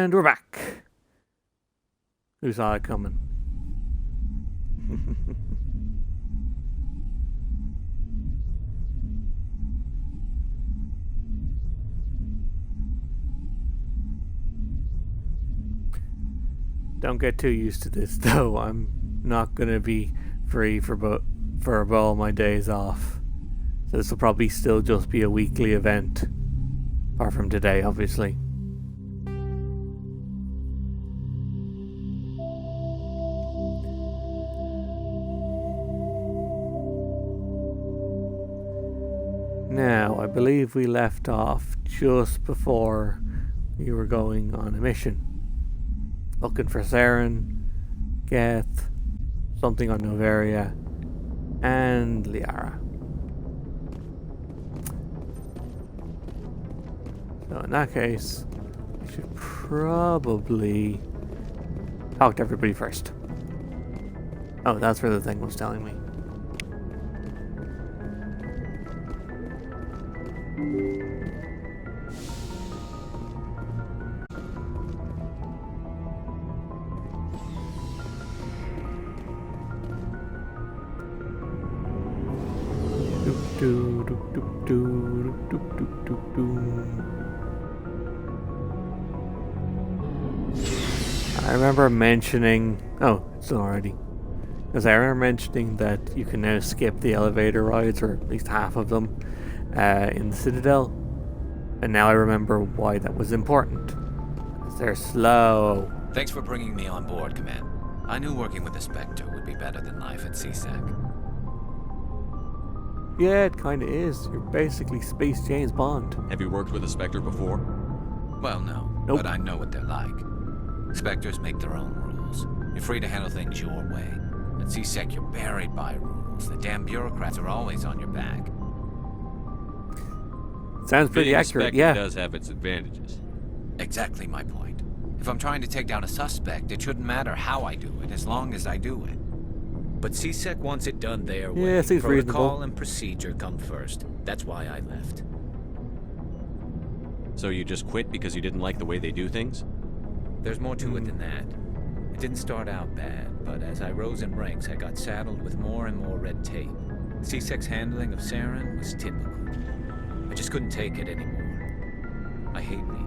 And we're back. Who saw it coming? Don't get too used to this, though. I'm not going to be free for all my days off. So this will probably still just be a weekly event. Apart from today, obviously. Now, I believe we left off just before we were going on a mission. Looking for Saren, Geth, something on Novaria, and Liara. So in that case, I should probably talk to everybody first. Oh, that's where the thing was telling me. I remember mentioning... Oh, it's done already. Because I remember mentioning that you can now skip the elevator rides, or at least half of them, in the Citadel. And now I remember why that was important. Because they're slow. Thanks for bringing me on board, Command. I knew working with the Spectre would be better than life at CSEC. Yeah, it kinda is. You're basically Space James Bond. Have you worked with a Spectre before? Well, no. Nope. But I know what they're like. Spectres make their own rules. You're free to handle things your way. At CSEC, you're buried by rules. The damn bureaucrats are always on your back. Sounds pretty Being a accurate, Spectre yeah. does have its advantages. Exactly my point. If I'm trying to take down a suspect, it shouldn't matter how I do it, as long as I do it. But CSEC wants it done their way. Yeah, seems Protocol reasonable. and procedure come first. That's why I left. So you just quit because you didn't like the way they do things? There's more to it than that. It didn't start out bad, but as I rose in ranks, I got saddled with more and more red tape. CSEC's handling of Saren was typical. I just couldn't take it anymore. I hate leaving.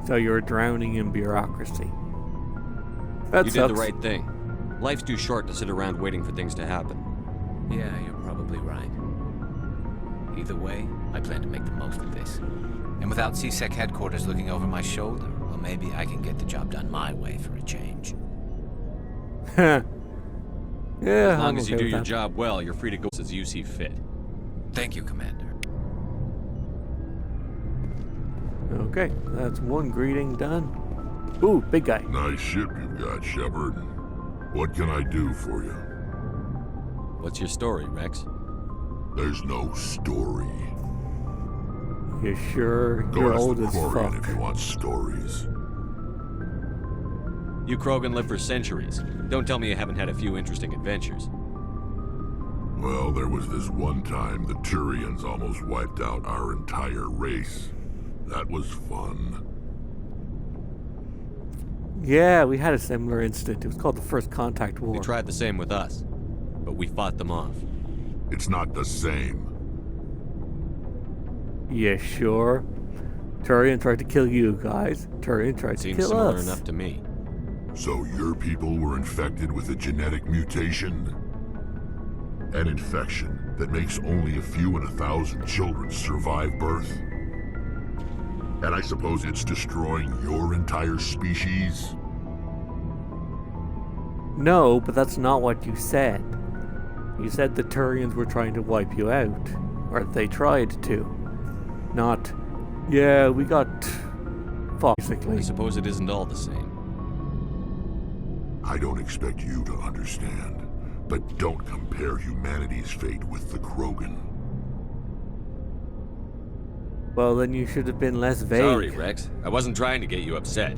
So you're drowning in bureaucracy. That You sucks. did the right thing. Life's too short to sit around waiting for things to happen. Yeah, you're probably right. Either way, I plan to make the most of this. And without CSEC headquarters looking over my shoulder, well, maybe I can get the job done my way for a change. Yeah, As long I'm as you okay do with your that. job well, you're free to go as you see fit. Thank you, Commander. Okay, that's one greeting done. Ooh, big guy. Nice ship you've got, Shepard. What can I do for you? What's your story, Rex? There's no story. You sure? Go You're ask old the as Prothean fuck. if you want stories. You Krogan live for centuries. Don't tell me you haven't had a few interesting adventures. Well, there was this one time the Turians almost wiped out our entire race. That was fun. Yeah, we had a similar incident. It was called the First Contact War. They tried the same with us, but we fought them off. It's not the same. Yeah, sure. Turian tried to kill you guys. Turian tried to Seems kill similar us. enough to me. So your people were infected with a genetic mutation? An infection that makes only a few in 1,000 children survive birth? And I suppose it's destroying your entire species? No, but that's not what you said. You said the Turians were trying to wipe you out. Or they tried to. Not, yeah, we got fucked, basically. I suppose it isn't all the same. I don't expect you to understand, but don't compare humanity's fate with the Krogan. Well, then you should have been less vague. Sorry, Rex. I wasn't trying to get you upset.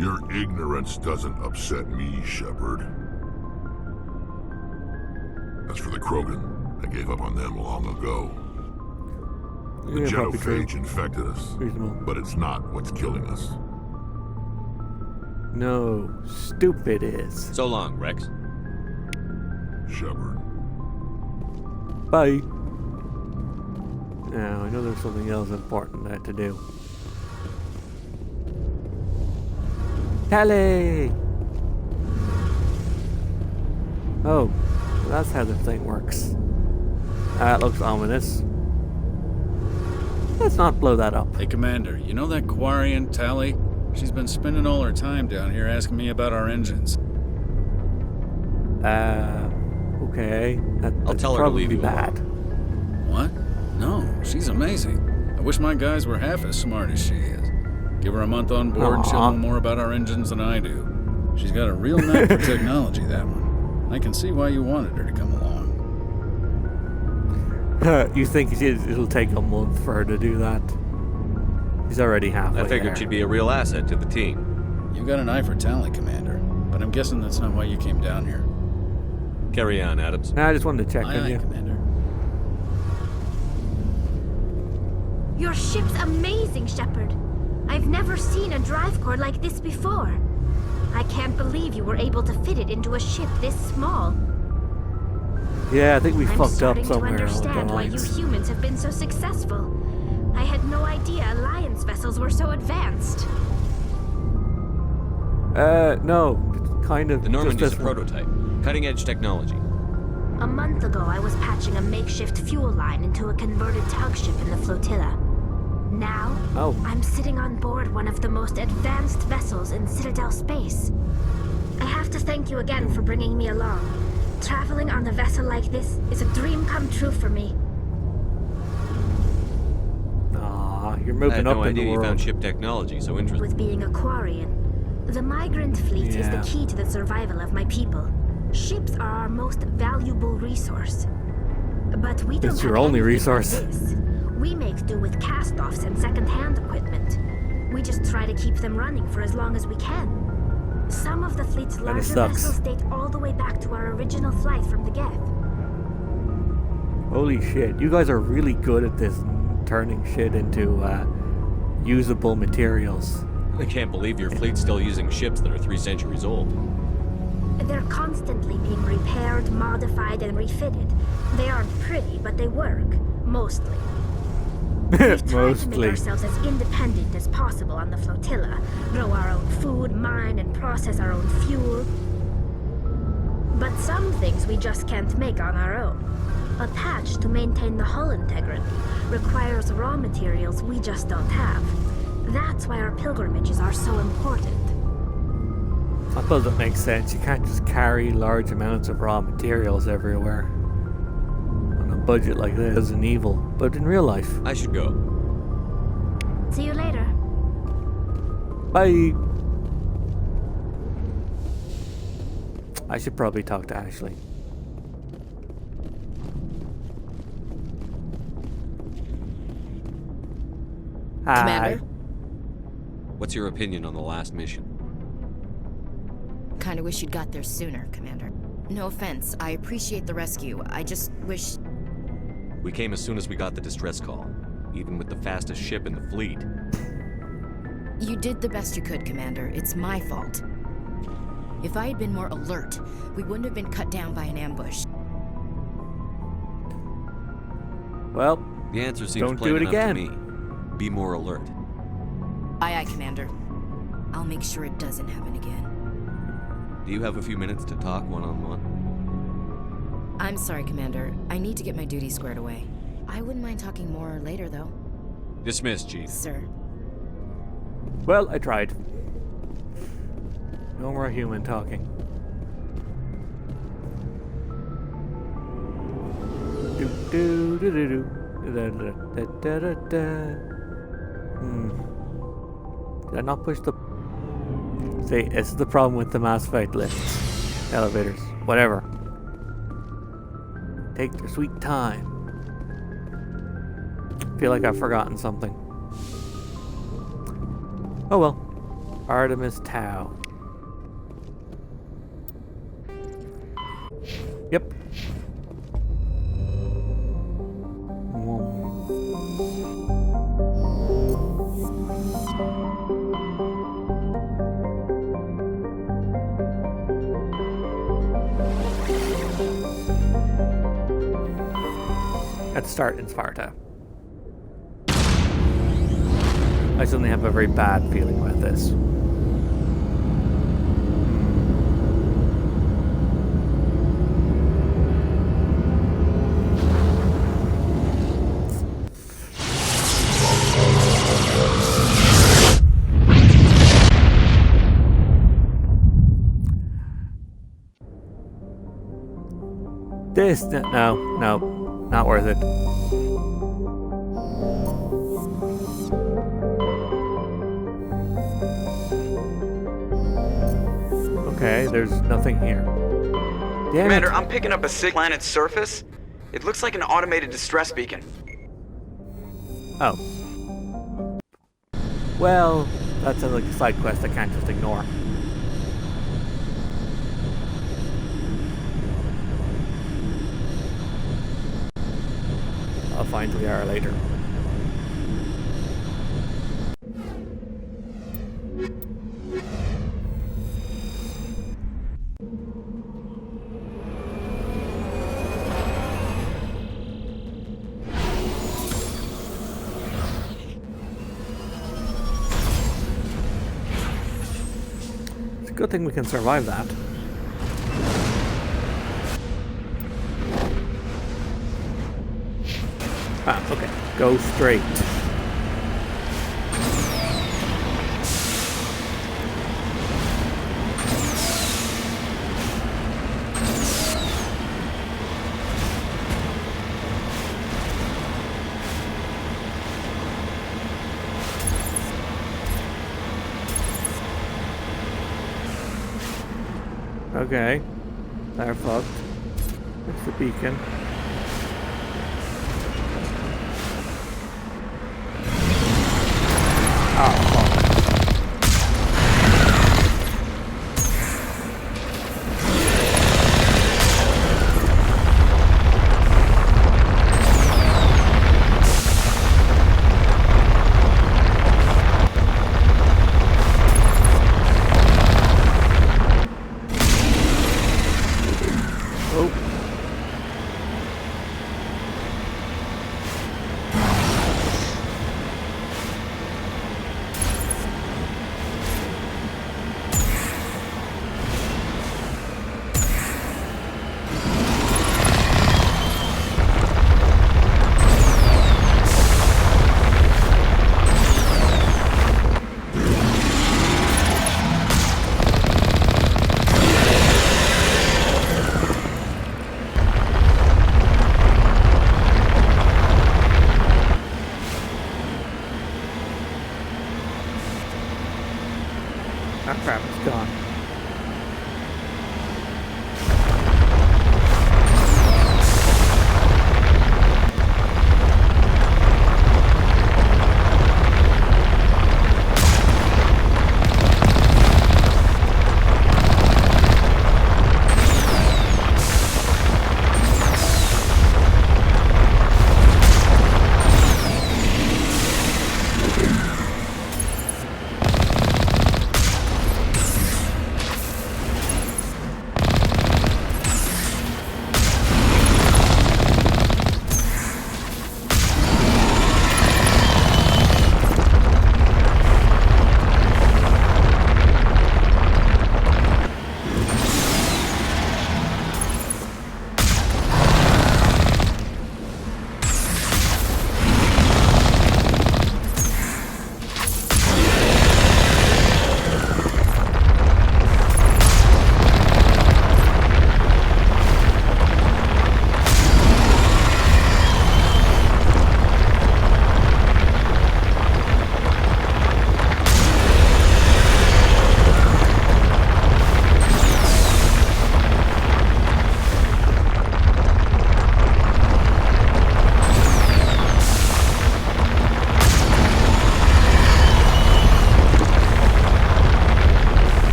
Your ignorance doesn't upset me, Shepard. As for the Krogan, I gave up on them long ago. The Yeah, probably true. genophage infected us, Reasonable. but it's not what's killing us. No, stupid is. So long, Rex. Shepard. Bye. Now, I know there's something else important I had to do. Tally! Oh, that's how the thing works. That looks ominous. Let's not blow that up. Hey, Commander, you know that Quarian, Tally? She's been spending all her time down here asking me about our engines. Okay. I'll That's tell her to probably leave you bad. What? No, she's amazing. I wish my guys were half as smart as she is. Give her a month on board and she'll Aw. know more about our engines than I do. She's got a real knack for technology, that one. I can see why you wanted her to come along. You think it'll take a month for her to do that? She's already halfway I figured there. she'd be a real asset to the team. You've got an eye for talent, Commander, but I'm guessing that's not why you came down here. Carry on, Adams. Nah, I just wanted to check Aye, on aye, you. Commander. Your ship's amazing, Shepard. I've never seen a drive core like this before. I can't believe you were able to fit it into a ship this small. Yeah, I think we I'm fucked up starting to somewhere along the understand why you lines. humans have been so successful. I had no idea Alliance vessels were so advanced. No, it's kind of The Normandy's just a this one. prototype. Cutting-edge technology. A month ago, I was patching a makeshift fuel line into a converted tug ship in the flotilla. Now, Oh. I'm sitting on board one of the most advanced vessels in Citadel space. I have to thank you again for bringing me along. Traveling on a vessel like this is a dream come true for me. Aw, you're I moving had up no in idea the you world. found ship technology so interesting. With being a Quarian, the migrant fleet is Yeah. the key to the survival of my people. Ships are our most valuable resource. But we don't It's have your only anything resource. like this. We make do with cast-offs and second-hand equipment. We just try to keep them running for as long as we can. Some of the fleet's larger sucks. vessels date all the way back to our original flight from the Geth. Holy shit, you guys are really good at this, turning shit into usable materials. I can't believe your fleet's still using ships that are 3 centuries old. They're constantly being repaired, modified, and refitted. They aren't pretty, but they work. Mostly. We've tried to make Mostly. ourselves as independent as possible on the flotilla. Grow our own food, mine, and process our own fuel. But some things we just can't make on our own. A patch to maintain the hull integrity requires raw materials we just don't have. That's why our pilgrimages are so important. I suppose that makes sense. You can't just carry large amounts of raw materials everywhere. On a budget like this is an evil, but in real life. I should go. See you later. Bye! I should probably talk to Ashley. Hi. Commander? What's your opinion on the last mission? Kinda wish you'd got there sooner, Commander. No offense, I appreciate the rescue. I just wish... We came as soon as we got the distress call, even with the fastest ship in the fleet. You did the best you could, Commander. It's my fault. If I had been more alert, we wouldn't have been cut down by an ambush. Well, the answer seems don't plain do it enough again. to me. Be more alert. Aye, aye, Commander. I'll make sure it doesn't happen again. Do you have a few minutes to talk one-on-one? I'm sorry, Commander. I need to get my duties squared away. I wouldn't mind talking more later, though. Dismissed, Chief. Sir. Well, I tried. No more human talking. Do do do do do. Da, da, da, da, da, da. Did I not push the... See, this is the problem with the Mass Effect lifts. Elevators. Whatever. Take their sweet time. Feel like I've forgotten something. Oh well. Artemis Tau. Yep. Let's start in Sparta. I suddenly have a very bad feeling about this. This, no, not worth it. Okay, there's nothing here. Damn Commander, it. I'm picking up a sick planet's surface. It looks like an automated distress beacon. Oh. Well, that's like a side quest I can't just ignore. I'll find who we are later. It's a good thing we can survive that. Ah, okay. Go straight. Okay. They're fucked. It's the beacon. Oh, fuck. Oh.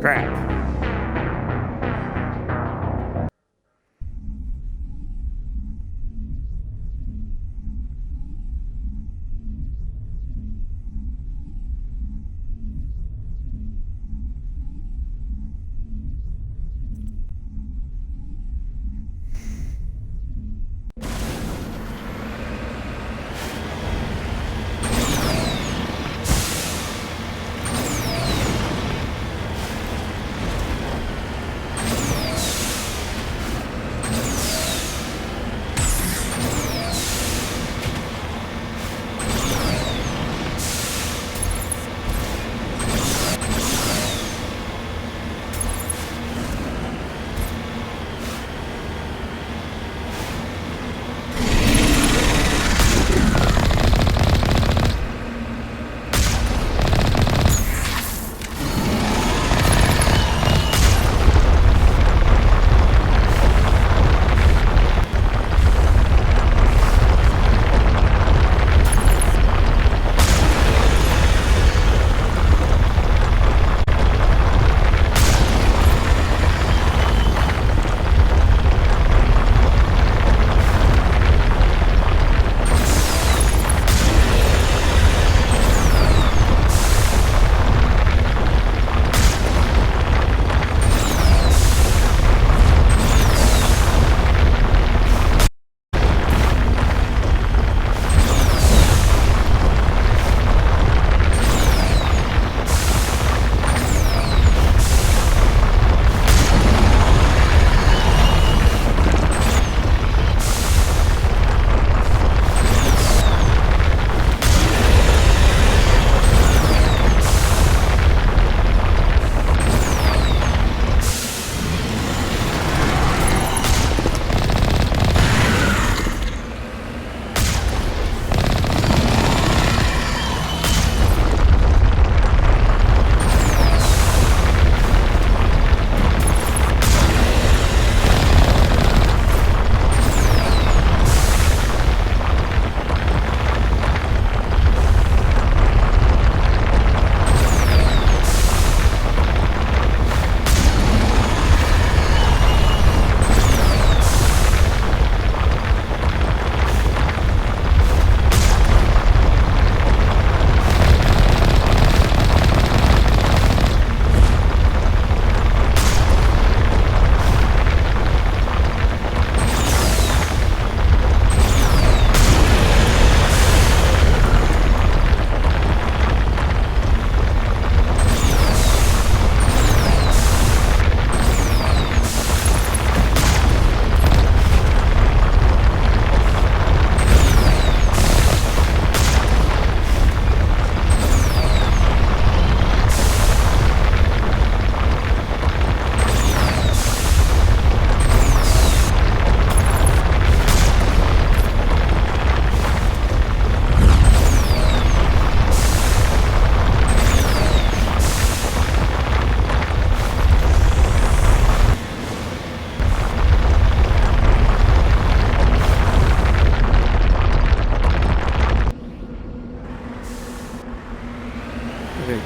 Crap.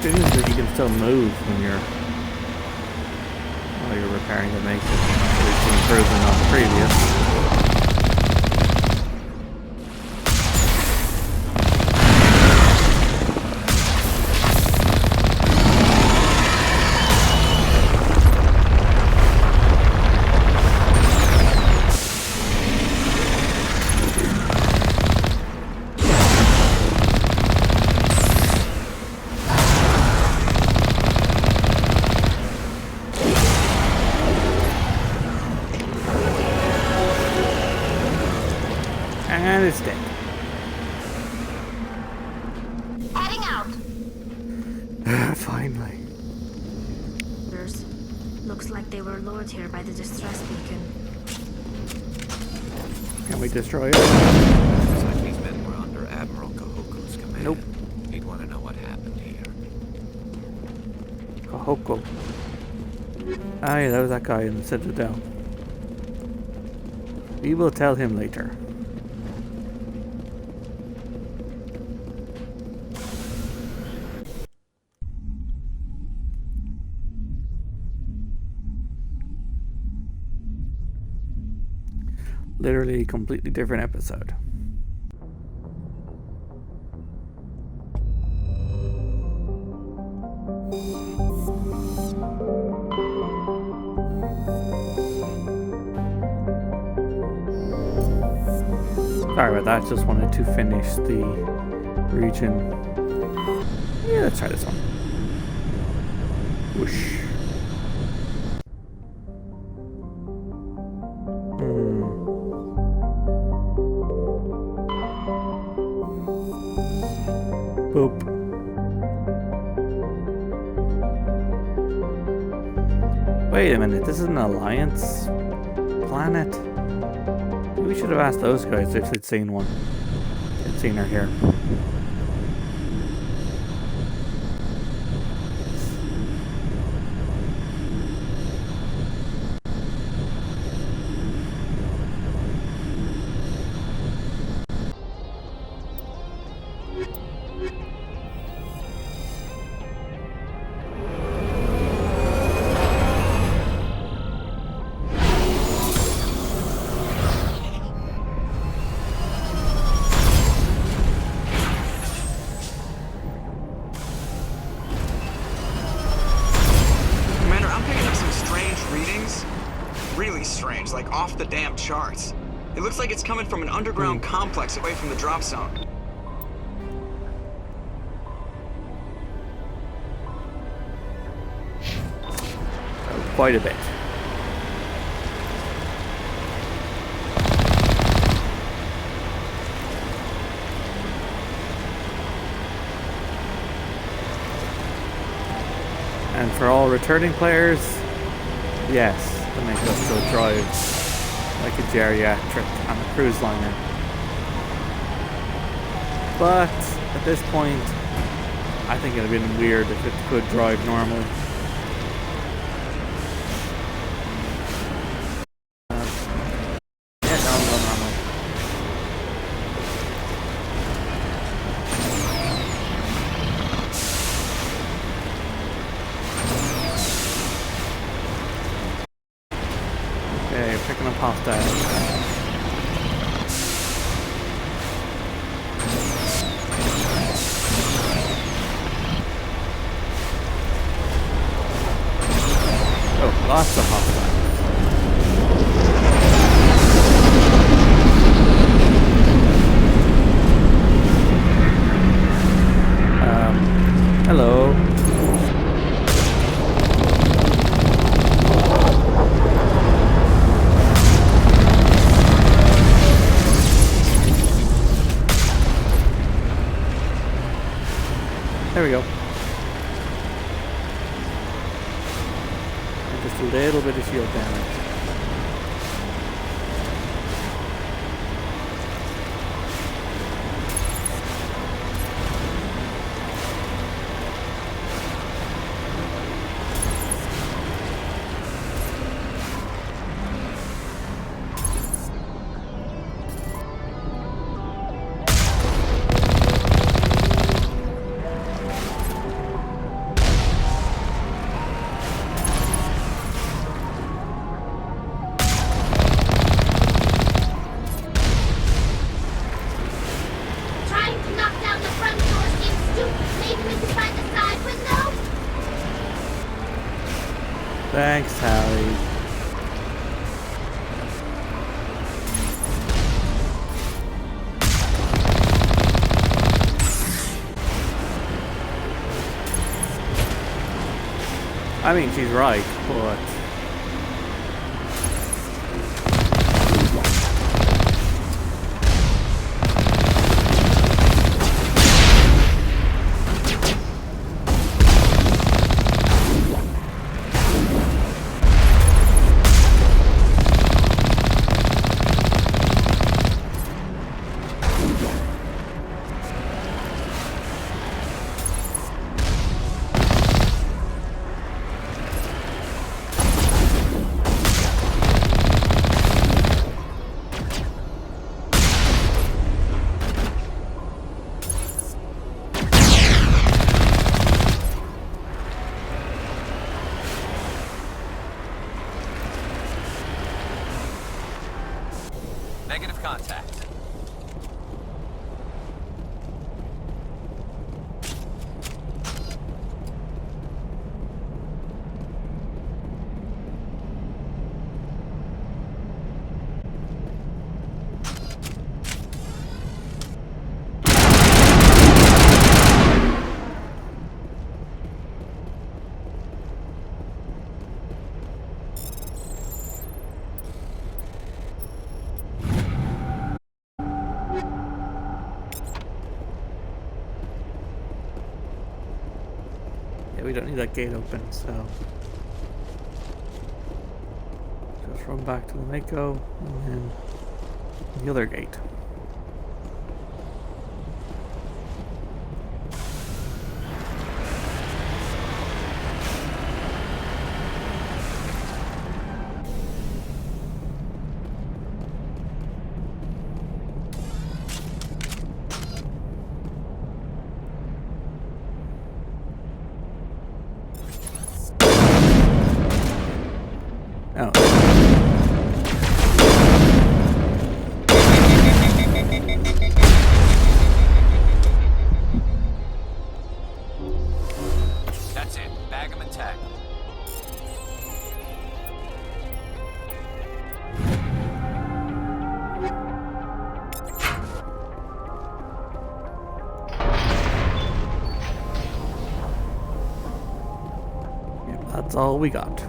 Good news is that you can still move while you're repairing the make it. So it's an improvement on the previous. And it's dead. Heading out. Finally. Looks like they were lured here by the distress beacon. Can we destroy it? Looks like these men were under Admiral Kahoku's command. Nope. He'd want to know what happened here. Kahoku. Ah, yeah, that was that guy in the Citadel. We will tell him later. Literally a completely different episode. Sorry about that, just wanted to finish the region. Yeah, let's try this one. Whoosh. Boop. Wait a minute, this is an Alliance planet? We should have asked those guys if they'd seen one. They'd seen her here. Like off the damn charts. It looks like it's coming from an underground complex away from the drop zone. Quite a bit. And for all returning players, yes. To make us go drive like a geriatric on a cruise liner. But at this point, I think it'd have been weird if it could drive normally. Yeah, no, go normally. Okay, picking up hostiles. Oh, lots of hostiles. Hello. There we go. And just a little bit of shield damage. Thanks, Hallie. I mean, she's right, but... contact. Yeah, we don't need that gate open, so just run back to the Mako and then the other gate. Oh. That's it. Bag him and tag him. Yeah, that's all we got.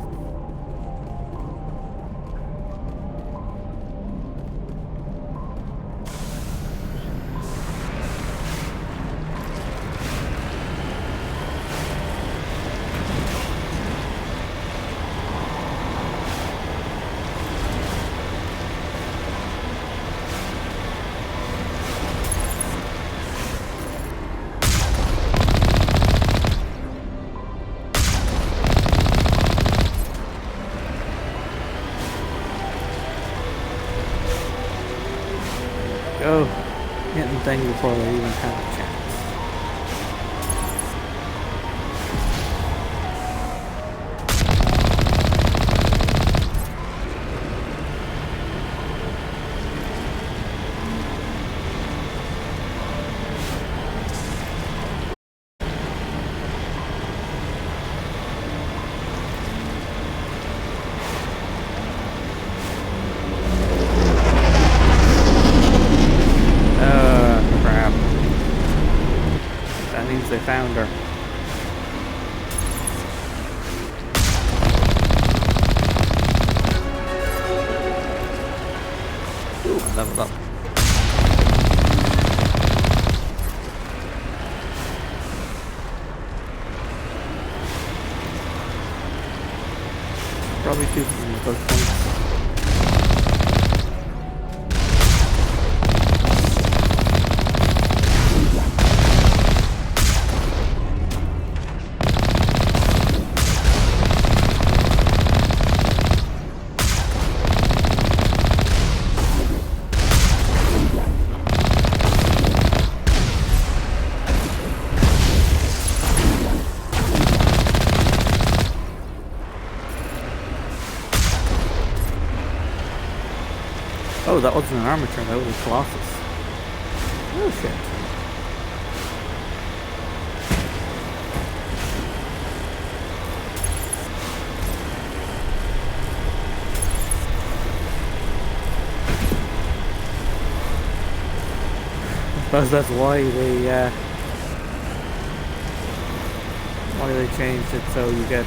Go. Getting things before they even have a chance. Crap. That means they found her. Ooh, I leveled up. Probably two at those points. Oh, that wasn't an armature, that was a Colossus. Oh shit. I suppose that's why they changed it so you get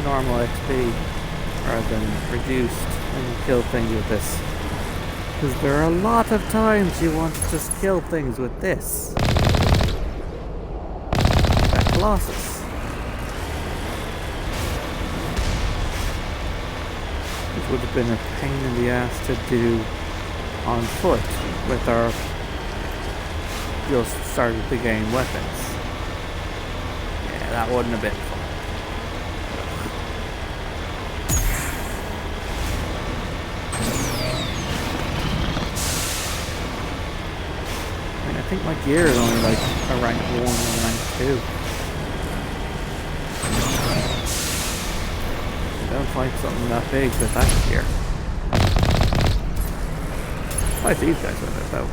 normal XP rather than reduced when you kill things with this. Because there are a lot of times you want to just kill things with this. That Colossus. Which would have been a pain in the ass to do on foot with our just started the game weapons. Yeah, that wouldn't have been fun. I think my gear is only like a rank 1 and a rank 2. I don't find something that big with that gear. fight these guys with it though.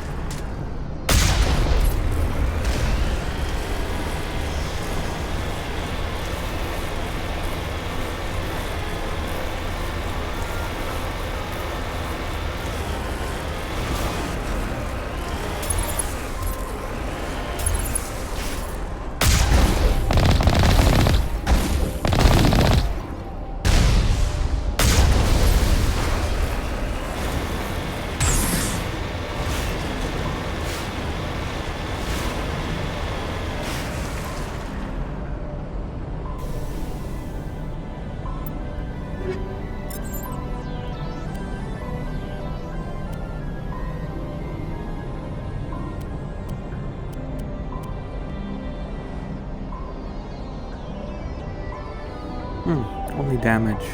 Only damage.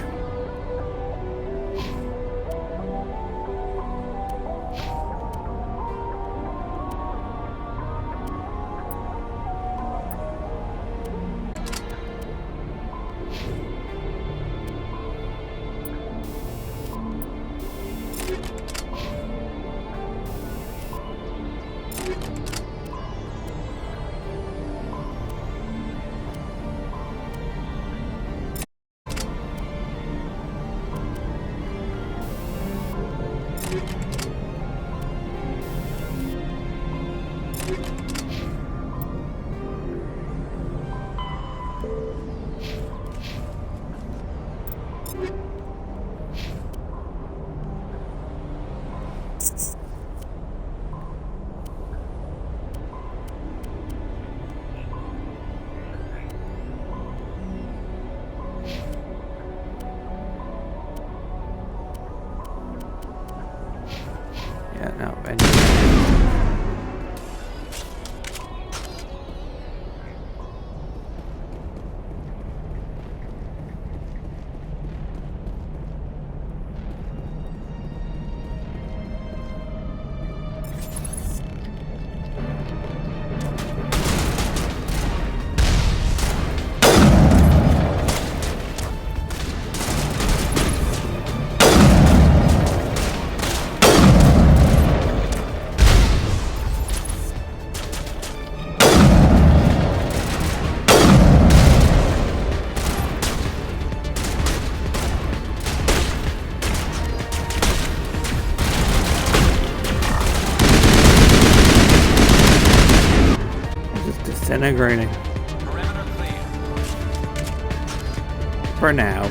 Yeah, no, disintegrating. Perimeter clear. For now.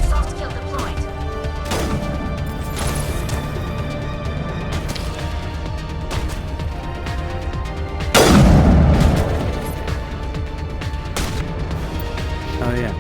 Soft kill deployed. Oh yeah.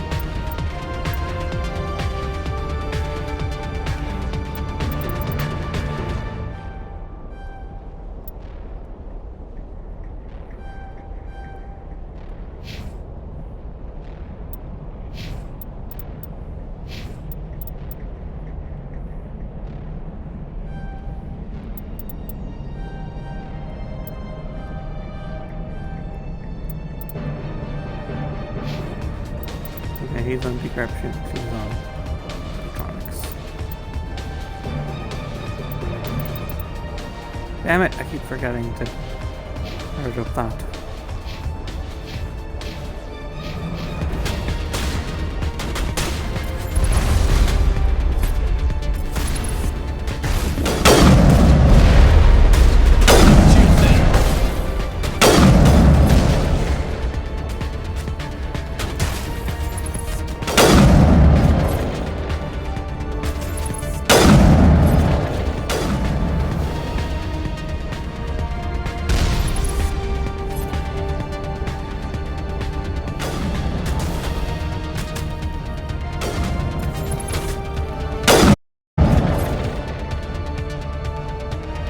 Okay, he's on decryption. She's on electronics. Damn it! I keep forgetting to charge up that.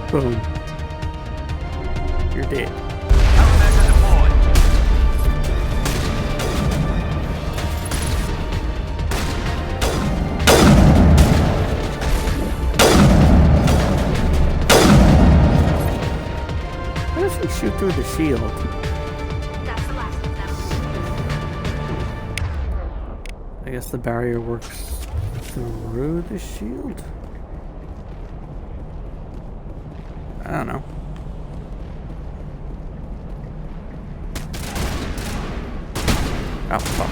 Boom. You're dead. Countermeasure deployed. shield. That's the last of them. I guess the barrier works through the shield? I don't know. Oh, fuck.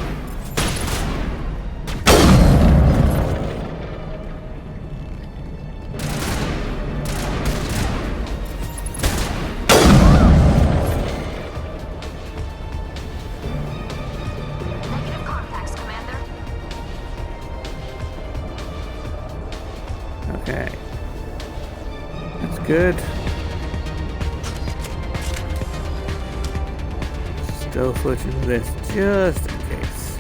Negative contacts, Commander. Okay. That's good. Still switching to this just in case.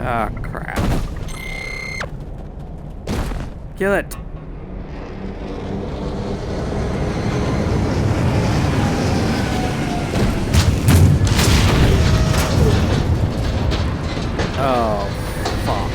Ah, crap. Kill it. Oh, fuck.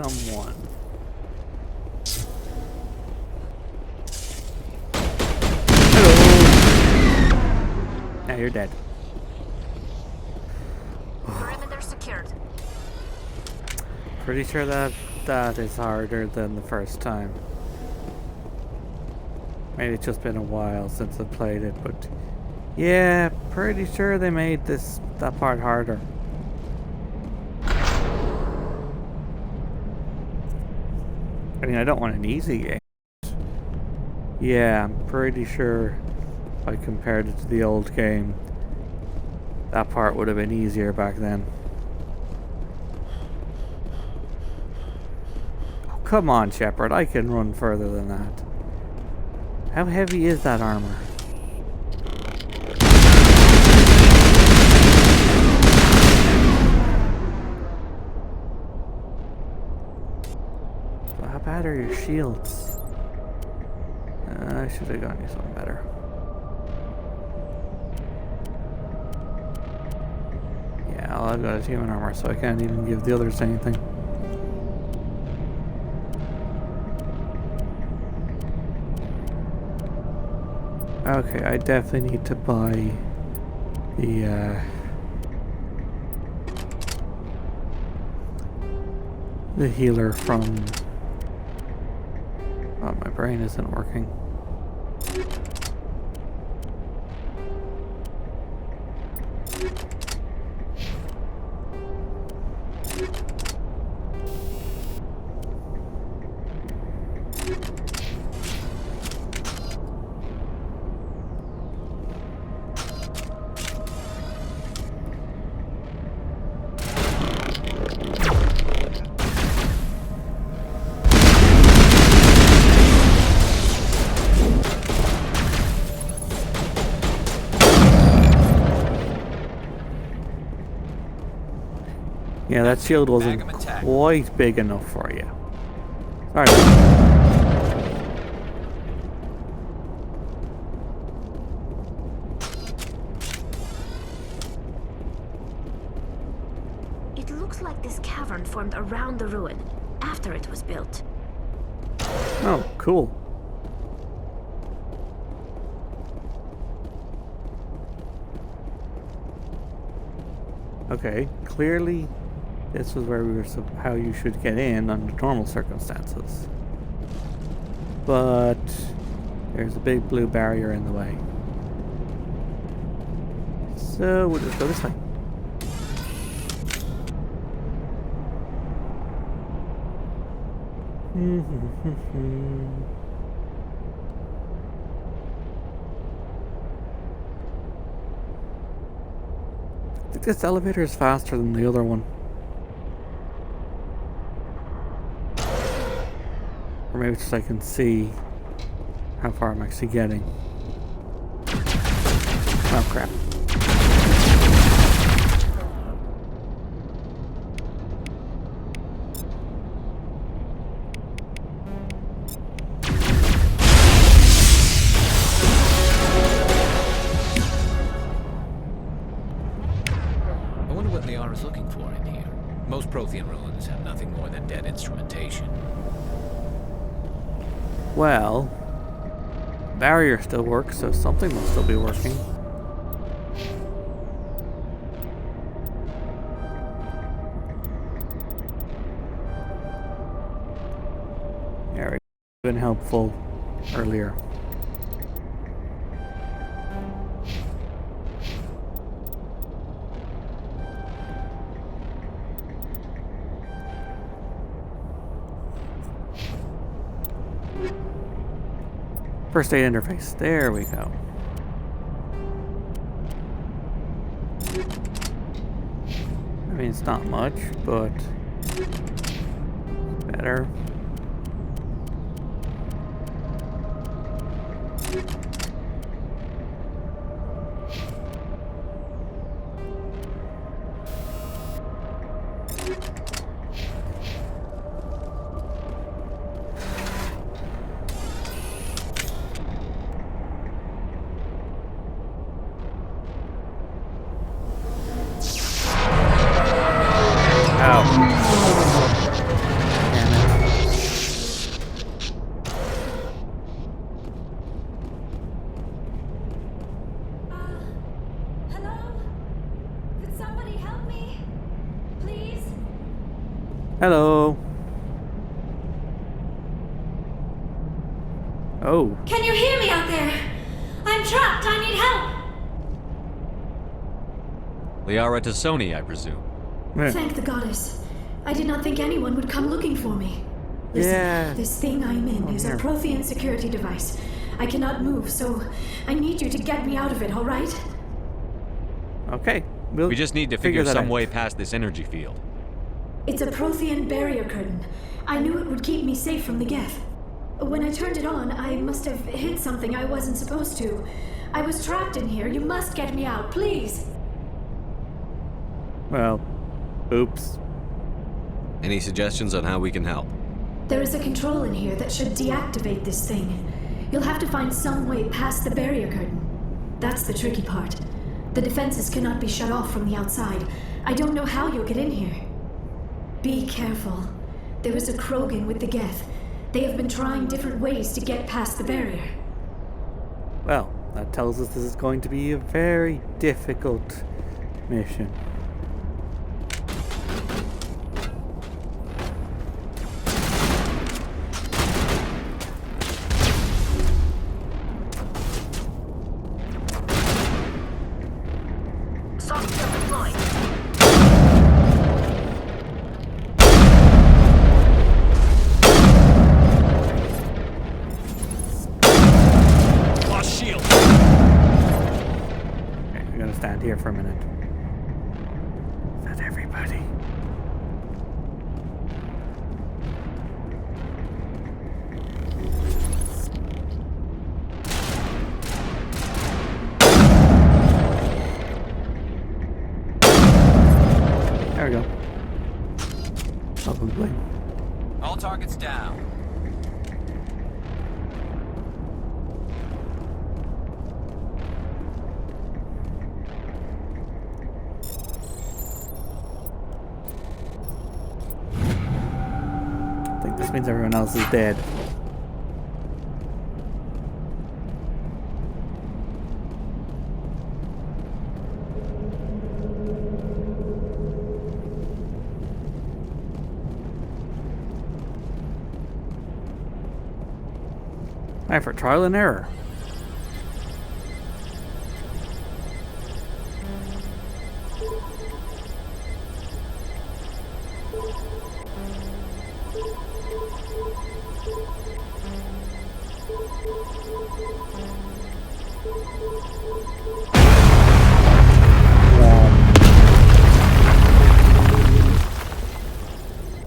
someone. Hello. Now you're dead. Perimeter secured. Pretty sure that is harder than the first time. Maybe it's just been a while since I played it, but yeah, pretty sure they made that part harder. I mean, I don't want an easy game. Yeah, I'm pretty sure if I compared it to the old game, that part would have been easier back then. Oh, come on, Shepard, I can run further than that. How heavy is that armor? So how bad are your shields? I should have gotten you something better. Yeah, well, I've got a human armor, so I can't even give the others anything. Okay, I definitely need to buy the healer from... Oh, my brain isn't working. Yeah, that shield wasn't quite big enough for you. Sorry. It looks like this cavern formed around the ruin, after it was built. Oh, cool. Okay, clearly this was where we were, how you should get in under normal circumstances. But there's a big blue barrier in the way. So we'll just go this way. I think this elevator is faster than the other one. Or maybe it's just I can see how far I'm actually getting. Oh crap. I wonder what Liara's looking for in here. Most Prothean ruins have nothing more than dead instrumentation. Well, barrier still works, so something must still be working. Yeah, it's been helpful earlier. First aid interface. There we go. I mean, it's not much, but better. Hello. Oh. Can you hear me out there? I'm trapped. I need help. Liara to Sony, I presume. Yeah. Thank the goddess. I did not think anyone would come looking for me. Listen, Yeah. this thing I'm in is a here. Prothean security device. I cannot move, so I need you to get me out of it, all right? Okay. We'll We just need to figure that some out. way past this energy field. It's a Prothean barrier curtain. I knew it would keep me safe from the Geth. When I turned it on, I must have hit something I wasn't supposed to. I was trapped in here. You must get me out, please. Well, oops. Any suggestions on how we can help? There is a control in here that should deactivate this thing. You'll have to find some way past the barrier curtain. That's the tricky part. The defenses cannot be shut off from the outside. I don't know how you'll get in here. Be careful. There is a Krogan with the Geth. They have been trying different ways to get past the barrier. Well, that tells us this is going to be a very difficult mission. Software deployed. Lost shield! Okay, I'm gonna stand here for a minute. Is that everybody? There we go. Probably. All targets down. I think this means everyone else is dead. Time for trial and error.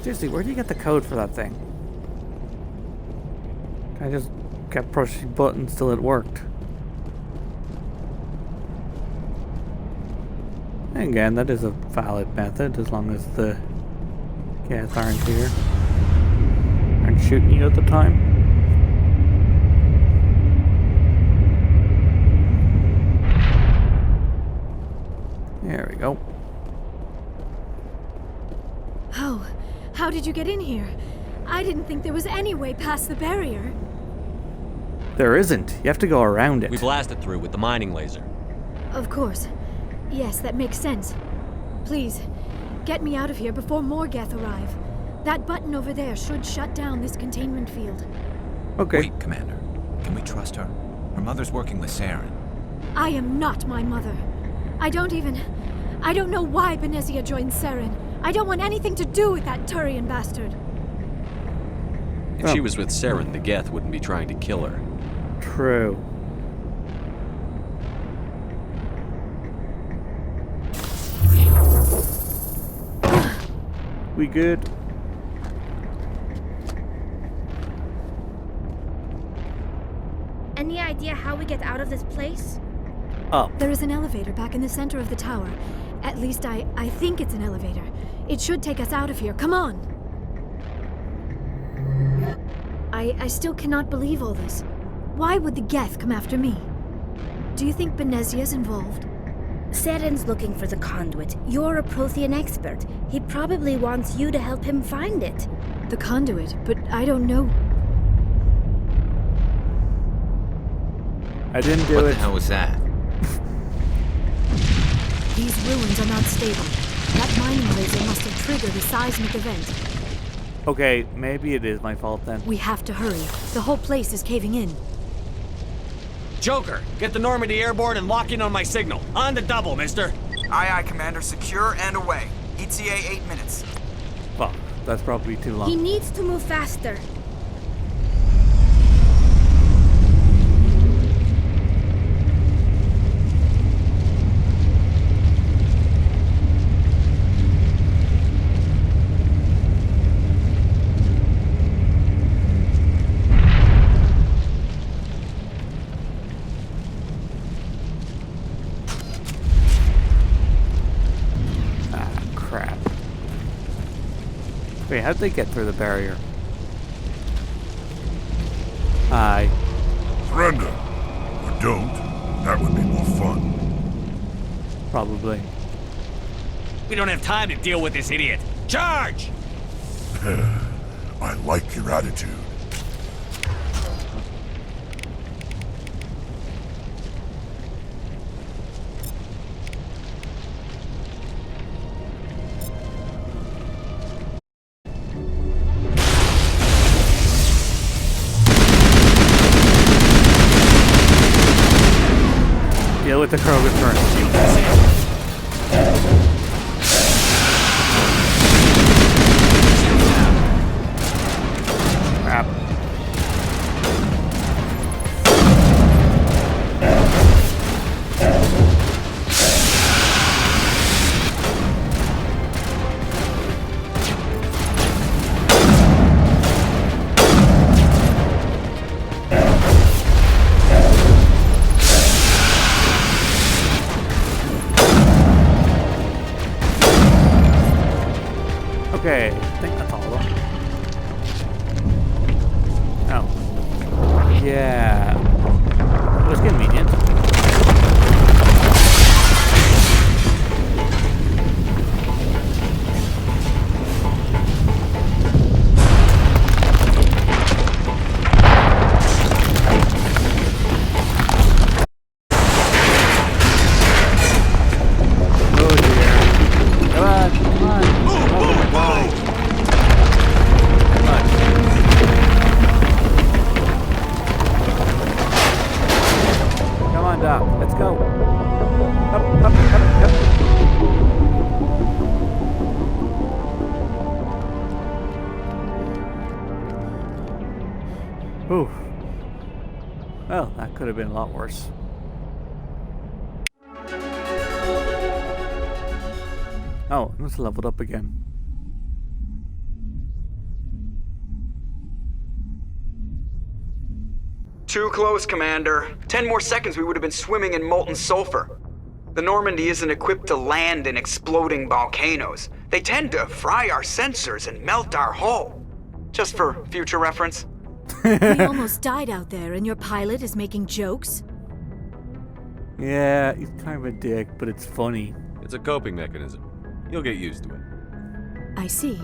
Seriously, where do you get the code for that thing? I just kept pushing buttons till it worked. And again, that is a valid method as long as the Geth aren't here. Aren't shooting you at the time. There we go. How did you get in here? I didn't think there was any way past the barrier. There isn't. You have to go around it. We blasted through with the mining laser. Of course. Yes, that makes sense. Please, get me out of here before more Geth arrive. That button over there should shut down this containment field. Okay. Wait, Commander. Can we trust her? Her mother's working with Saren. I am not my mother. I don't know why Benezia joined Saren. I don't want anything to do with that Turian bastard. If she was with Saren, the Geth wouldn't be trying to kill her. True. We good? Any idea how we get out of this place? Up. There is an elevator back in the center of the tower. At least I think it's an elevator. It should take us out of here. Come on! I still cannot believe all this. Why would the Geth come after me? Do you think Benezia's involved? Saren's looking for the conduit. You're a Prothean expert. He probably wants you to help him find it. The conduit, but I don't know. I didn't do What it. the hell was that? These ruins are not stable. That mining laser must have triggered a seismic event. Okay, maybe it is my fault then. We have to hurry. The whole place is caving in. Joker, get the Normandy airborne and lock in on my signal. On the double, mister. Aye, aye, Commander. Secure and away. ETA 8 minutes. Fuck. That's probably too He long. needs to move faster. Ah, crap. Wait, how'd they get through the barrier? Hi. Surrender. Or don't. That would be more fun. Probably. We don't have time to deal with this idiot. Charge! I like your attitude. Deal with the Krogan first. Crap. Okay, I think that's all of them. Oh. Yeah. It was convenient. Oh dear. Come on, come on. Oh, die. Come on. Come on, Doc. Let's go. Up, up, up, up. Ooh. Well, that could have been a lot worse. Oh, I must have leveled up again. Too close, Commander. 10 more seconds we would have been swimming in molten sulfur. The Normandy isn't equipped to land in exploding volcanoes. They tend to fry our sensors and melt our hull. Just for future reference. We almost died out there, and your pilot is making jokes? Yeah, he's kind of a dick, but it's funny. It's a coping mechanism. You'll get used to it. I see.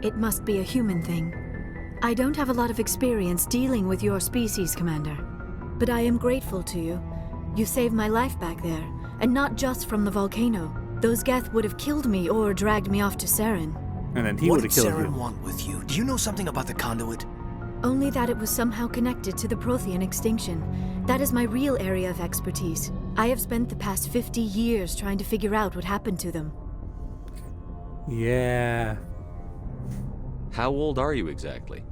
It must be a human thing. I don't have a lot of experience dealing with your species, Commander. But I am grateful to you. You saved my life back there, and not just from the volcano. Those Geth would have killed me or dragged me off to Saren. And then he What would did have killed Saren you. want with you? Do you know something about the conduit? Only that it was somehow connected to the Prothean extinction. That is my real area of expertise. I have spent the past 50 years trying to figure out what happened to them. Yeah. How old are you exactly?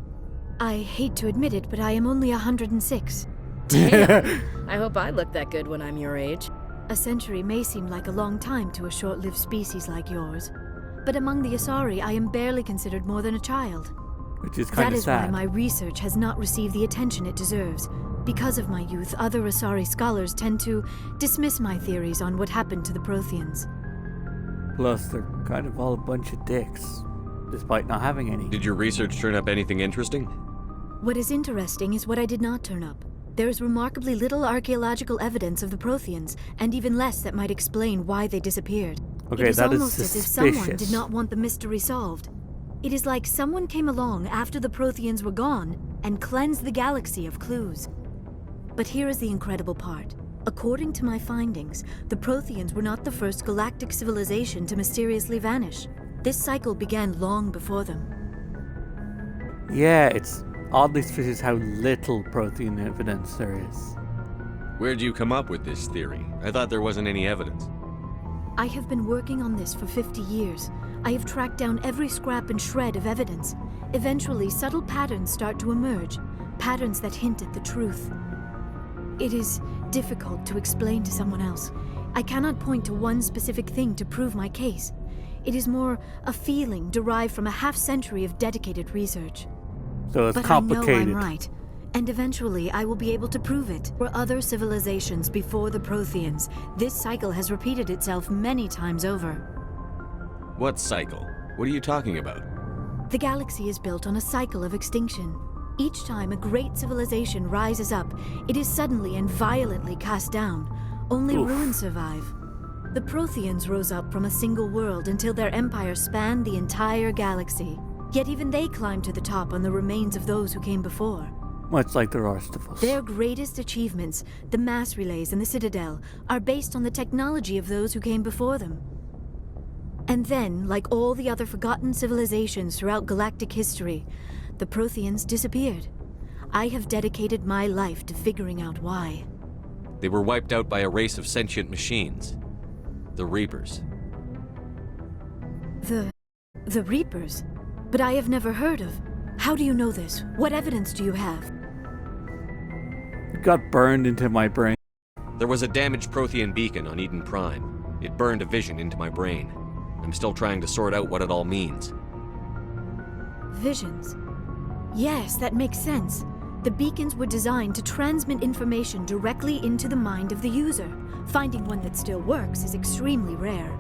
I hate to admit it, but I am only 106. Damn! I hope I look that good when I'm your age. A century may seem like a long time to a short-lived species like yours. But among the Asari, I am barely considered more than a child. Which is kind That of is why sad. my research has not received the attention it deserves. Because of my youth, other Asari scholars tend to dismiss my theories on what happened to the Protheans. Plus, they're kind of all a bunch of dicks, despite not having any. Did your research turn up anything interesting? What is interesting is what I did not turn up. There is remarkably little archaeological evidence of the Protheans, and even less that might explain why they disappeared. Okay, it is that is almost as if someone suspicious. did not want the mystery solved. It is like someone came along after the Protheans were gone and cleansed the galaxy of clues. But here is the incredible part. According to my findings, the Protheans were not the first galactic civilization to mysteriously vanish. This cycle began long before them. Yeah, it's oddly suspicious how little Prothean evidence there is. Where'd you come up with this theory? I thought there wasn't any evidence. I have been working on this for 50 years. I have tracked down every scrap and shred of evidence. Eventually, subtle patterns start to emerge, patterns that hint at the truth. It is difficult to explain to someone else. I cannot point to one specific thing to prove my case. It is more a feeling derived from a half-century of dedicated research. So it's But complicated. I know I'm right, and eventually I will be able to prove it. For other civilizations before the Protheans, this cycle has repeated itself many times over. What cycle? What are you talking about? The galaxy is built on a cycle of extinction. Each time a great civilization rises up, it is suddenly and violently cast down. Only ruins survive. The Protheans rose up from a single world until their empire spanned the entire galaxy. Yet even they climbed to the top on the remains of those who came before. Much like the rest of us. Their greatest achievements, the mass relays and the Citadel, are based on the technology of those who came before them. And then, like all the other forgotten civilizations throughout galactic history, the Protheans disappeared. I have dedicated my life to figuring out why. They were wiped out by a race of sentient machines. The Reapers. The Reapers? But I have never heard of. How do you know this? What evidence do you have? It got burned into my brain. There was a damaged Prothean beacon on Eden Prime. It burned a vision into my brain. I'm still trying to sort out what it all means. Visions. Yes, that makes sense. The beacons were designed to transmit information directly into the mind of the user. Finding one that still works is extremely rare.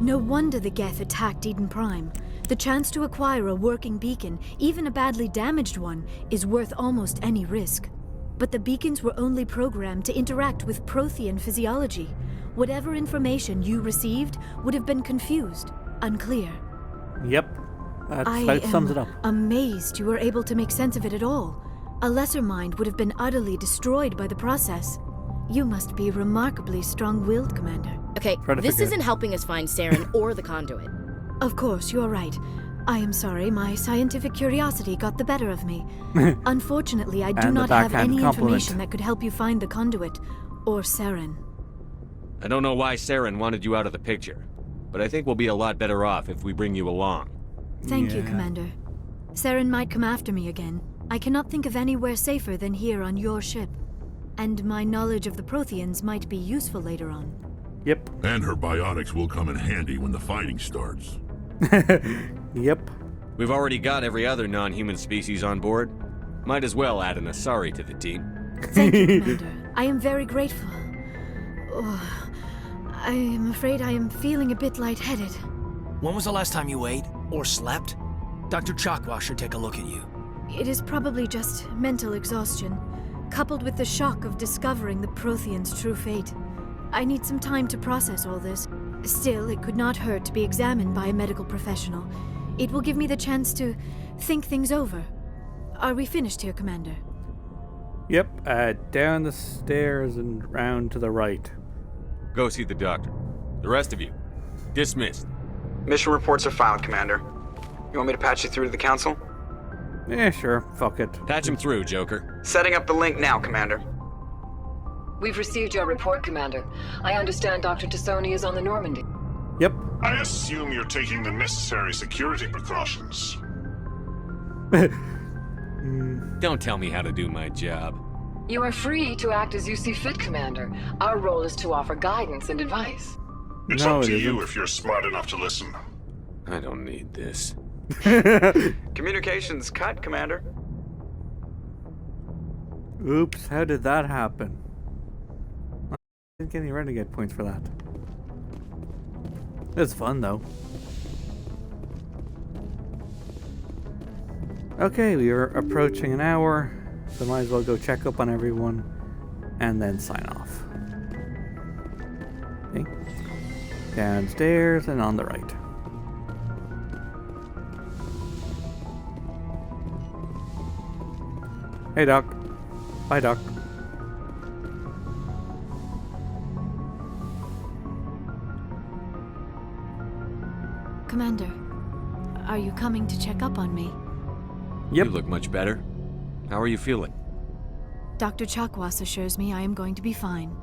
No wonder the Geth attacked Eden Prime. The chance to acquire a working beacon, even a badly damaged one, is worth almost any risk. But the beacons were only programmed to interact with Prothean physiology. Whatever information you received would have been confused, unclear. Yep. That I about sums it up. am amazed you were able to make sense of it at all. A lesser mind would have been utterly destroyed by the process. You must be remarkably strong-willed, Commander. Okay, Try to this figure it. isn't helping us find Saren or the conduit. Of course, you're right. I am sorry, my scientific curiosity got the better of me. Unfortunately, I do And the not have backhand any compliment. information that could help you find the conduit, or Saren. I don't know why Saren wanted you out of the picture, but I think we'll be a lot better off if we bring you along. Thank you, Yeah. Commander. Saren might come after me again. I cannot think of anywhere safer than here on your ship. And my knowledge of the Protheans might be useful later on. Yep. And her biotics will come in handy when the fighting starts. Yep. We've already got every other non-human species on board. Might as well add an Asari to the team. Thank you, Commander. I am very grateful. Oh, I am afraid I am feeling a bit lightheaded. When was the last time you ate or slept? Dr. Chakwa should take a look at you. It is probably just mental exhaustion, coupled with the shock of discovering the Protheans' true fate. I need some time to process all this. Still, it could not hurt to be examined by a medical professional. It will give me the chance to think things over. Are we finished here, Commander? Yep. Down the stairs and round to the right. Go see the doctor. The rest of you, dismissed. Mission reports are filed, Commander. You want me to patch you through to the Council? Yeah, sure. Fuck it. Patch him through, Joker. Setting up the link now, Commander. We've received your report, Commander. I understand Dr. Tassoni is on the Normandy. Yep. I assume you're taking the necessary security precautions. Don't tell me how to do my job. You are free to act as you see fit, Commander. Our role is to offer guidance and advice. It's No, up it to you isn't. if you're smart enough to listen. I don't need this. Communications cut, Commander. Oops, how did that happen? I didn't get any renegade points for that. It was fun though. Okay, we are approaching an hour, so might as well go check up on everyone and then sign off. Okay. Downstairs and on the right. Hey, Doc. Bye, Doc. Commander, are you coming to check up on me? Yep. You look much better. How are you feeling? Dr. Chakwas assures me I am going to be fine.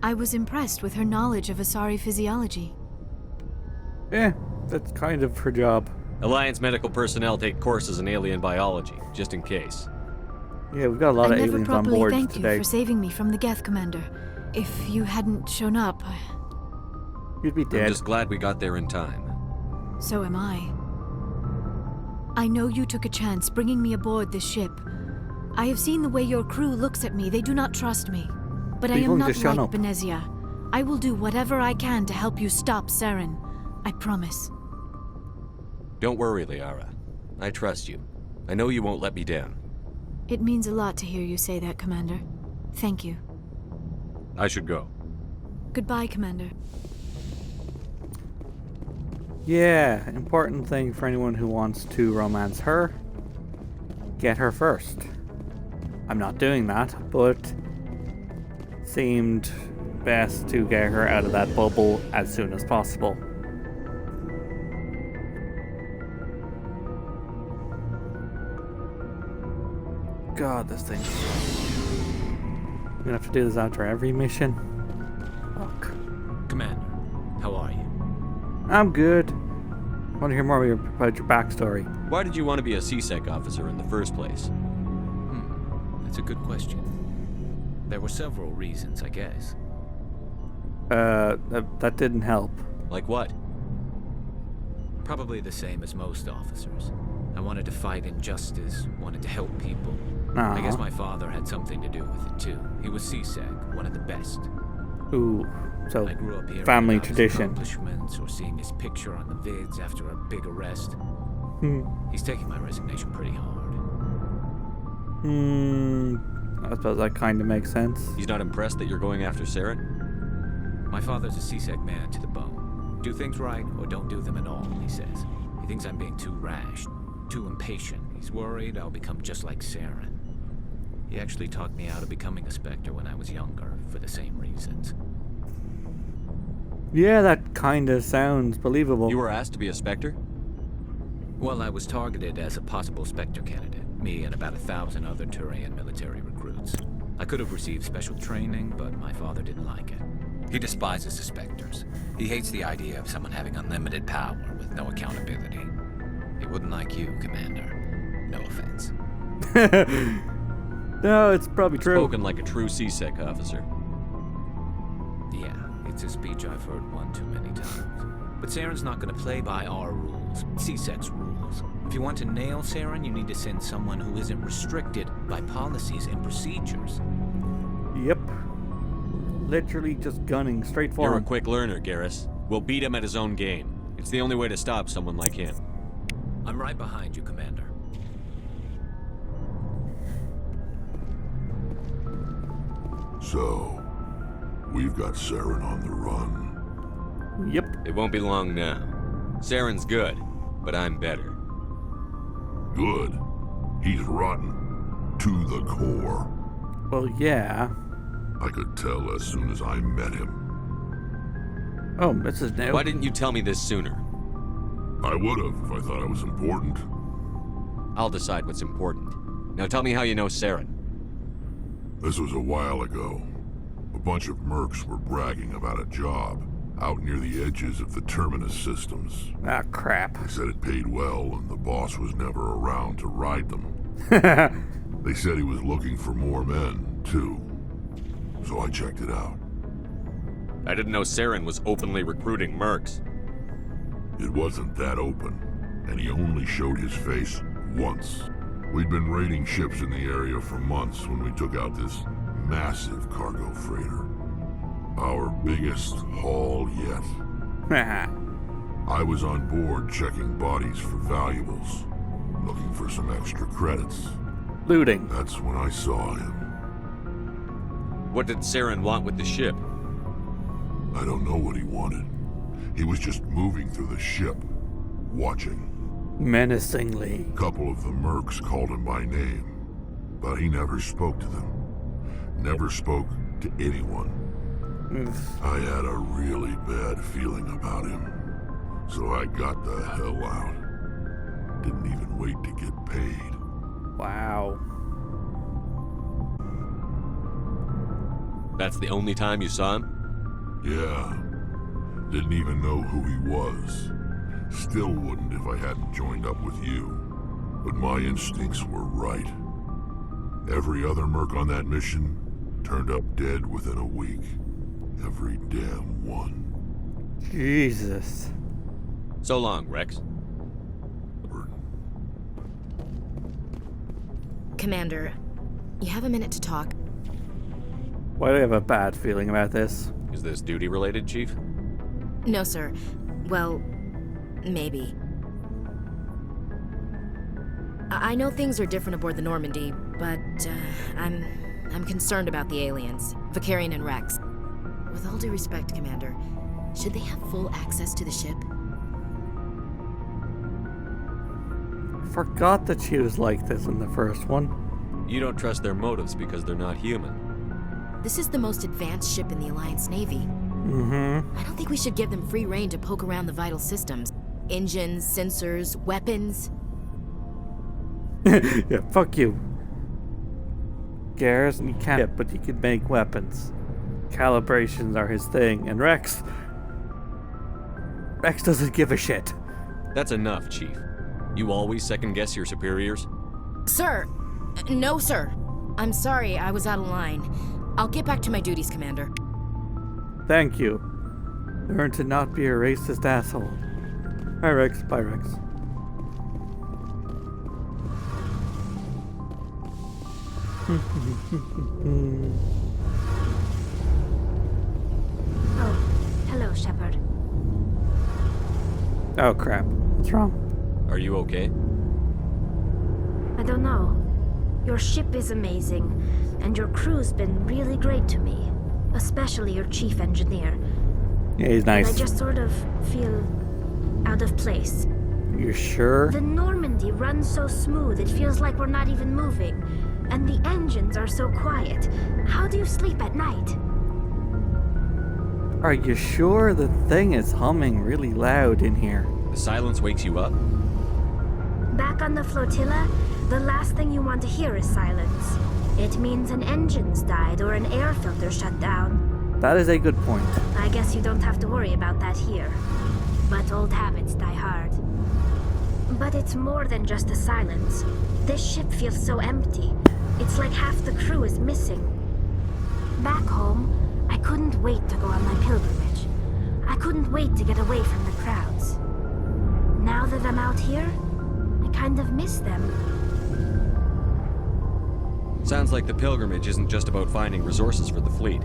I was impressed with her knowledge of Asari physiology. Yeah, That's kind of her job. Alliance medical personnel take courses in alien biology, just in case. Yeah, we've got a lot of I never aliens on properly board thanked today. you for saving me from the Geth, Commander. If you hadn't shown up, You'd be I'm dead. just glad we got there in time. so am I. I know you took a chance bringing me aboard this ship. I have seen the way your crew looks at me. They do not trust me. But I You've am only not just shown like up. Benezia. I will do whatever I can to help you stop Saren. I promise. Don't worry, Liara. I trust you. I know you won't let me down. It means a lot to hear you say that, Commander. Thank you. I should go. Goodbye, Commander. Yeah, important thing for anyone who wants to romance her. Get her first. I'm not doing that, but seemed best to get her out of that bubble as soon as possible. God, this thing. I'm gonna have to do this after every mission. Fuck. Commander, how are you? I'm good. Want to hear more about your backstory? Why did you want to be a CSEC officer in the first place? That's a good question. There were several reasons, I guess. That didn't help. Like what? Probably the same as most officers. I wanted to fight injustice, wanted to help people. I guess my father had something to do with it too. He was CSEC, one of the best. Ooh, so I grew up hearing family about his tradition. accomplishments or seeing his picture on the vids after a big arrest. He's taking my resignation pretty hard. I suppose that kind of makes sense. He's not impressed that you're going after Saren? My father's a CSEC man to the bone. Do things right or don't do them at all, he says. He thinks I'm being too rash, too impatient. He's worried I'll become just like Saren. He actually talked me out of becoming a Spectre when I was younger, for the same reasons. Yeah, that kind of sounds believable. You were asked to be a Spectre? Well, I was targeted as a possible Spectre candidate, me and about 1,000 other Turian military recruits. I could have received special training, but my father didn't like it. He despises the Spectres. He hates the idea of someone having unlimited power with no accountability. He wouldn't like you, Commander. No offense. No, it's probably true. Spoken like a true CSEC officer. Yeah, it's a speech I've heard one too many times. But Saren's not going to play by our rules, CSEC's rules. If you want to nail Saren, you need to send someone who isn't restricted by policies and procedures. Yep. Literally just gunning straight for You're a him. quick learner, Garrus. We'll beat him at his own game. It's the only way to stop someone like him. I'm right behind you, Commander. So, we've got Saren on the run. Yep. It won't be long now. Saren's good, but I'm better. Good. He's rotten. To the core. Well, yeah. I could tell as soon as I met him. Oh, this is new. Why didn't you tell me this sooner? I would have if I thought I was important. I'll decide what's important. Now tell me how you know Saren. This was a while ago. A bunch of mercs were bragging about a job out near the edges of the Terminus systems. Ah, crap. They said it paid well and the boss was never around to ride them. They said he was looking for more men, too. So I checked it out. I didn't know Saren was openly recruiting mercs. It wasn't that open, and he only showed his face once. We'd been raiding ships in the area for months when we took out this massive cargo freighter. Our biggest haul yet. I was on board checking bodies for valuables, looking for some extra credits. Looting. That's when I saw him. What did Saren want with the ship? I don't know what he wanted. He was just moving through the ship, watching. Menacingly. A couple of the mercs called him by name, but he never spoke to them. Never spoke to anyone. I had a really bad feeling about him, so I got the hell out. Didn't even wait to get paid. Wow. That's the only time you saw him? Yeah. Didn't even know who he was. Still wouldn't if I hadn't joined up with you. But my instincts were right. Every other merc on that mission turned up dead within a week. Every damn one. Jesus. So long, Rex. Commander, you have a minute to talk? Why do I have a bad feeling about this? Is this duty-related, Chief? No, sir. Well, maybe. I know things are different aboard the Normandy, but I'm concerned about the aliens, Vicarian and Rex. With all due respect, Commander, should they have full access to the ship? I forgot that she was like this in the first one. You don't trust their motives because they're not human. This is the most advanced ship in the Alliance Navy. Mm-hmm. I don't think we should give them free rein to poke around the vital systems. Engines, sensors, weapons. Yeah, fuck you. Garrison, you can't, but you can make weapons. Calibrations are his thing, and Rex doesn't give a shit. That's enough, Chief. You always second-guess your superiors? Sir! No, sir. I'm sorry, I was out of line. I'll get back to my duties, Commander. Thank you. Learn to not be a racist asshole. Hi, Rex. Bye, Rex. Oh, hello, Shepard. Oh, crap. What's wrong? Are you okay? I don't know. Your ship is amazing, and your crew's been really great to me. Especially your chief engineer. Yeah, he's nice. And I just sort of feel out of place. You sure? The Normandy runs so smooth, it feels like we're not even moving. And the engines are so quiet. How do you sleep at night? Are you sure the thing is humming really loud in here? The silence wakes you up? Back on the flotilla, the last thing you want to hear is silence. It means an engine's died or an air filter shut down. That is a good point. I guess you don't have to worry about that here. But old habits die hard. But it's more than just the silence. This ship feels so empty. It's like half the crew is missing. Back home, I couldn't wait to go on my pilgrimage. I couldn't wait to get away from the crowds. Now that I'm out here, I kind of miss them. Sounds like the pilgrimage isn't just about finding resources for the fleet.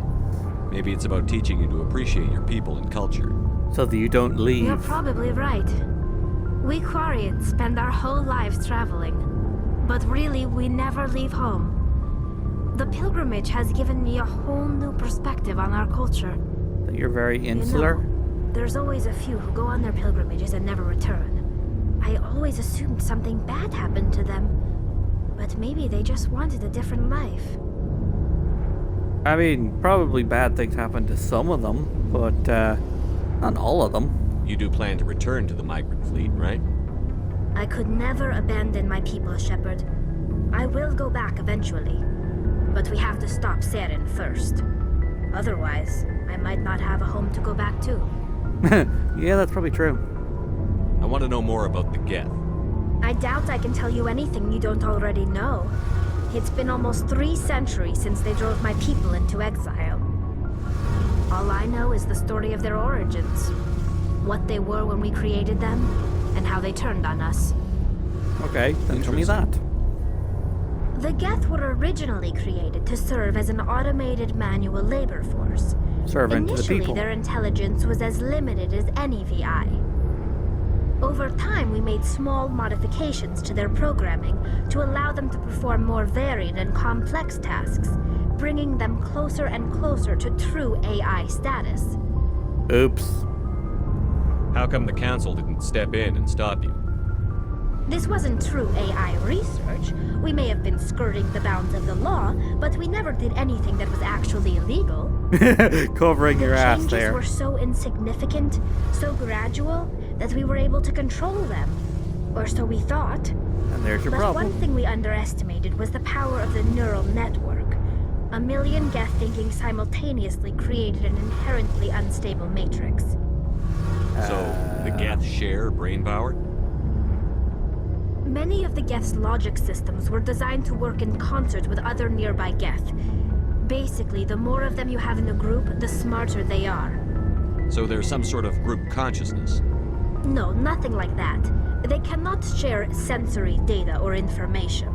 Maybe it's about teaching you to appreciate your people and culture. So that you don't leave. You're probably right. We Quarians spend our whole lives traveling. But really, we never leave home. The pilgrimage has given me a whole new perspective on our culture. That you're very insular? You know, there's always a few who go on their pilgrimages and never return. I always assumed something bad happened to them. But maybe they just wanted a different life. I mean, probably bad things happen to some of them, but not all of them. You do plan to return to the migrant fleet, right? I could never abandon my people, Shepard. I will go back eventually. But we have to stop Saren first. Otherwise, I might not have a home to go back to. Yeah, that's probably true. I want to know more about the Geth. I doubt I can tell you anything you don't already know. It's been almost 3 centuries since they drove my people into exile. All I know is the story of their origins. What they were when we created them, and how they turned on us. Okay, then tell me that. The Geth were originally created to serve as an automated manual labor force. Servant to the Initially, people. their intelligence was as limited as any VI. Over time, we made small modifications to their programming to allow them to perform more varied and complex tasks, bringing them closer and closer to true AI status. Oops. How come the Council didn't step in and stop you? This wasn't true AI research. We may have been skirting the bounds of the law, but we never did anything that was actually illegal. Covering your ass The there. changes were so insignificant, so gradual, that we were able to control them. Or so we thought. And there's your But problem. one thing we underestimated was the power of the neural network. A million Geth thinking simultaneously created an inherently unstable matrix. So, the Geth share brain power? Many of the Geth's logic systems were designed to work in concert with other nearby Geth. Basically, the more of them you have in a group, the smarter they are. So there's some sort of group consciousness? No, nothing like that. They cannot share sensory data or information.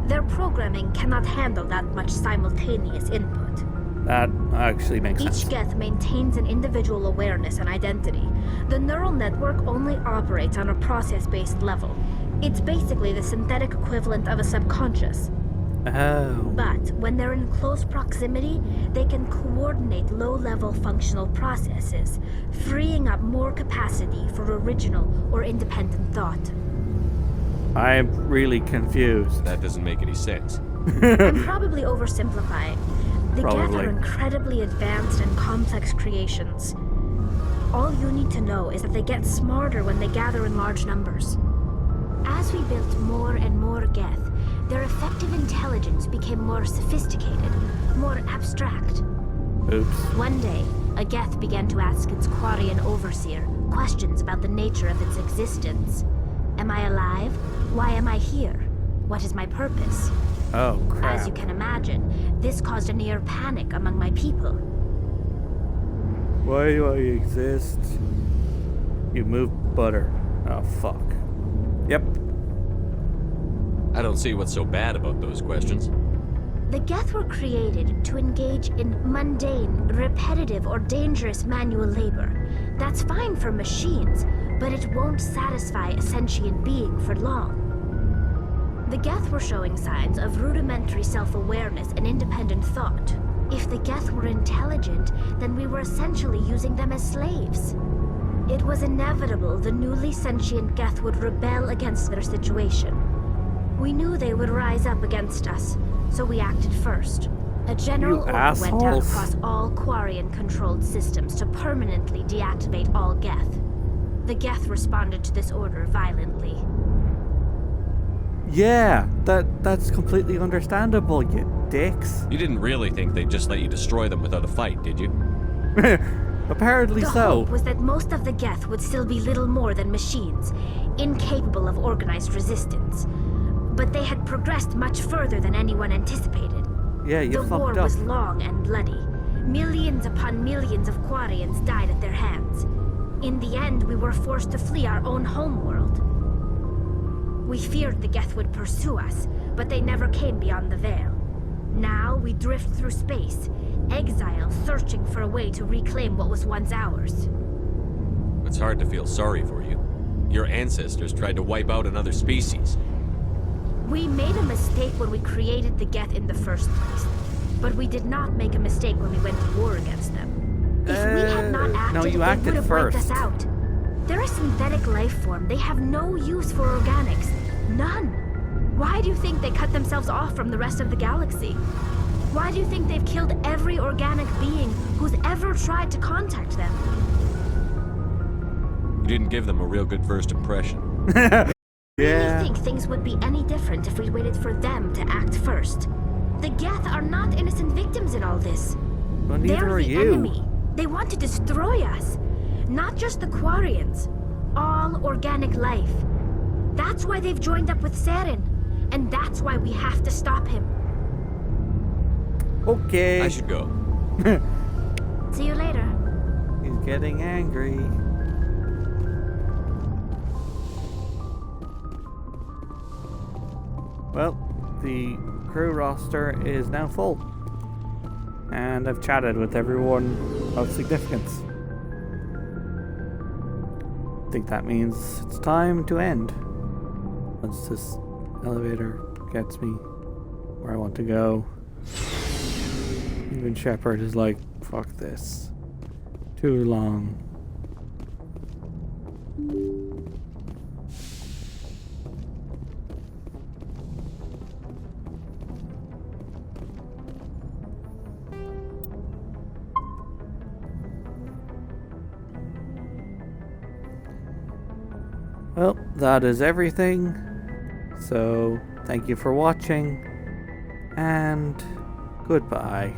Their programming cannot handle that much simultaneous input. That actually makes sense. Each Geth maintains an individual awareness and identity. The neural network only operates on a process-based level. It's basically the synthetic equivalent of a subconscious. Oh. But when they're in close proximity, they can coordinate low-level functional processes, freeing up more capacity for original or independent thought. I'm really confused. That doesn't make any sense. I'm probably oversimplifying. The Geth Probably. are incredibly advanced and complex creations. All you need to know is that they get smarter when they gather in large numbers. As we built more and more Geth, their effective intelligence became more sophisticated, more abstract. Oops. One day, a Geth began to ask its Quarian overseer questions about the nature of its existence. Am I alive? Why am I here? What is my purpose? Oh, crap. As you can imagine, this caused a near panic among my people. Why do I exist? You move butter. Oh, fuck. Yep. I don't see what's so bad about those questions. The Geth were created to engage in mundane, repetitive, or dangerous manual labor. That's fine for machines, but it won't satisfy a sentient being for long. The Geth were showing signs of rudimentary self-awareness and independent thought. If the Geth were intelligent, then we were essentially using them as slaves. It was inevitable the newly sentient Geth would rebel against their situation. We knew they would rise up against us, so we acted first. A general order went out assholes. across all Quarian-controlled systems to permanently deactivate all Geth. The Geth responded to this order violently. Yeah, that's completely understandable, you dicks. You didn't really think they'd just let you destroy them without a fight, did you? Apparently The so. hope was that most of the Geth would still be little more than machines, incapable of organized resistance. But they had progressed much further than anyone anticipated. Yeah, you The war fucked up. was long and bloody. Millions upon millions of Quarians died at their hands. In the end, we were forced to flee our own homeworld. We feared the Geth would pursue us, but they never came beyond the Veil. Now we drift through space, exile searching for a way to reclaim what was once ours. It's hard to feel sorry for you. Your ancestors tried to wipe out another species. We made a mistake when we created the Geth in the first place, but we did not make a mistake when we went to war against them. If we had not acted, no, you they acted would have wiped us first. out. They're a synthetic life form. They have no use for organics. None. Why do you think they cut themselves off from the rest of the galaxy? Why do you think they've killed every organic being who's ever tried to contact them? You didn't give them a real good first impression. Do you Yeah. think things would be any different if we waited for them to act first? The Geth are not innocent victims in all this. Well, neither They're are the you. enemy. They want to destroy us. Not just the Quarians. All organic life. That's why they've joined up with Saren. And that's why we have to stop him. Okay. I should go. See you later. He's getting angry. Well, the crew roster is now full. And I've chatted with everyone of significance. I think that means it's time to end. Once this elevator gets me where I want to go. Even Shepard is like, fuck this. Too long. Well, that is everything. So, thank you for watching, and goodbye.